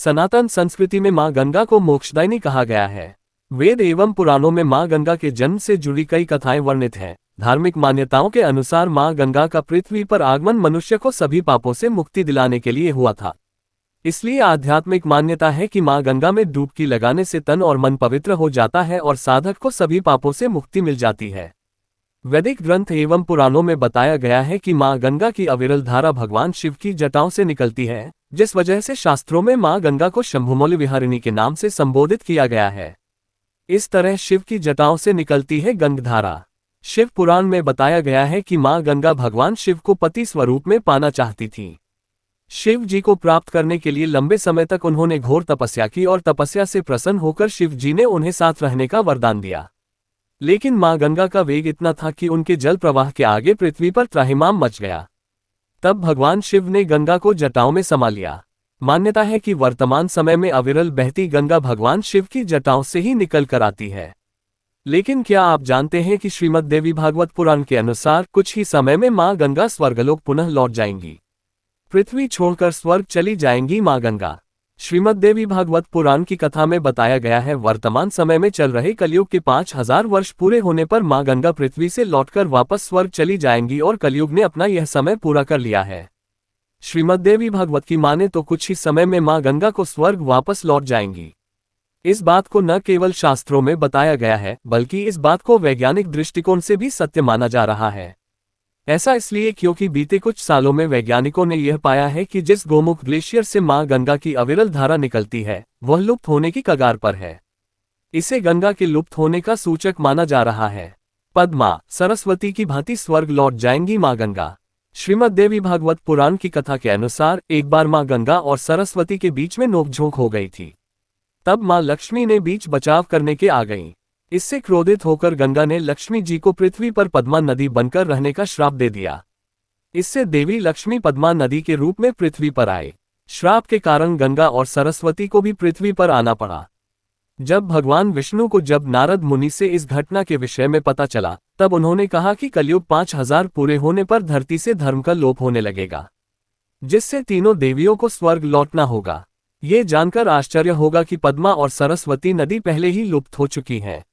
सनातन संस्कृति में मां गंगा को मोक्षदायिनी कहा गया है। वेद एवं पुराणों में मां गंगा के जन्म से जुड़ी कई कथाएं वर्णित हैं। धार्मिक मान्यताओं के अनुसार मां गंगा का पृथ्वी पर आगमन मनुष्य को सभी पापों से मुक्ति दिलाने के लिए हुआ था। इसलिए आध्यात्मिक मान्यता है कि मां गंगा में डुबकी लगाने से तन और मन पवित्र हो जाता है और साधक को सभी पापों से मुक्ति मिल जाती है। वैदिक ग्रंथ एवं पुराणों में बताया गया है कि मां गंगा की अविरल धारा भगवान शिव की जटाओं से निकलती है, जिस वजह से शास्त्रों में मां गंगा को शंभुमौली विहारिणी के नाम से संबोधित किया गया है। इस तरह शिव की जटाओं से निकलती है गंगधारा। शिव पुराण में बताया गया है कि मां गंगा भगवान शिव को पति स्वरूप में पाना चाहती थी। शिव जी को प्राप्त करने के लिए लंबे समय तक उन्होंने घोर तपस्या की और तपस्या से प्रसन्न होकर शिव जी ने उन्हें साथ रहने का वरदान दिया। लेकिन मां गंगा का वेग इतना था कि उनके जल प्रवाह के आगे पृथ्वी पर त्राहिमाम मच गया। तब भगवान शिव ने गंगा को जटाओं में समा लिया। मान्यता है कि वर्तमान समय में अविरल बहती गंगा भगवान शिव की जटाओं से ही निकल कर आती है। लेकिन क्या आप जानते हैं कि श्रीमद् देवी भागवत पुराण के अनुसार कुछ ही समय में मां गंगा स्वर्गलोक पुनः लौट जाएंगी। पृथ्वी छोड़कर स्वर्ग चली जाएंगी मां गंगा। श्रीमद् देवी भागवत पुराण की कथा में बताया गया है, वर्तमान समय में चल रहे कलयुग के 5000 वर्ष पूरे होने पर मां गंगा पृथ्वी से लौटकर वापस स्वर्ग चली जाएंगी और कलयुग ने अपना यह समय पूरा कर लिया है। श्रीमद् देवी भागवत की माने तो कुछ ही समय में मां गंगा को स्वर्ग वापस लौट जाएंगी। इस बात को न केवल शास्त्रों में बताया गया है, बल्कि इस बात को वैज्ञानिक दृष्टिकोण से भी सत्य माना जा रहा है। ऐसा इसलिए क्योंकि बीते कुछ सालों में वैज्ञानिकों ने यह पाया है कि जिस गोमुख ग्लेशियर से मां गंगा की अविरल धारा निकलती है, वह लुप्त होने की कगार पर है। इसे गंगा के लुप्त होने का सूचक माना जा रहा है। पद्मा, सरस्वती की भांति स्वर्ग लौट जाएंगी मां गंगा। श्रीमद् देवी भागवत पुराण की कथा के अनुसार एक बार मां गंगा और सरस्वती के बीच में नोकझोंक हो गई थी। तब मां लक्ष्मी ने बीच बचाव करने के आ गईं। इससे क्रोधित होकर गंगा ने लक्ष्मी जी को पृथ्वी पर पद्मा नदी बनकर रहने का श्राप दे दिया। इससे देवी लक्ष्मी पद्मा नदी के रूप में पृथ्वी पर आए। श्राप के कारण गंगा और सरस्वती को भी पृथ्वी पर आना पड़ा। जब भगवान विष्णु को जब नारद मुनि से इस घटना के विषय में पता चला, तब उन्होंने कहा कि कलयुग 5000 पूरे होने पर धरती से धर्म का लोप होने लगेगा, जिससे तीनों देवियों को स्वर्ग लौटना होगा। ये जानकर आश्चर्य होगा कि पद्मा और सरस्वती नदी पहले ही लुप्त हो चुकी हैं।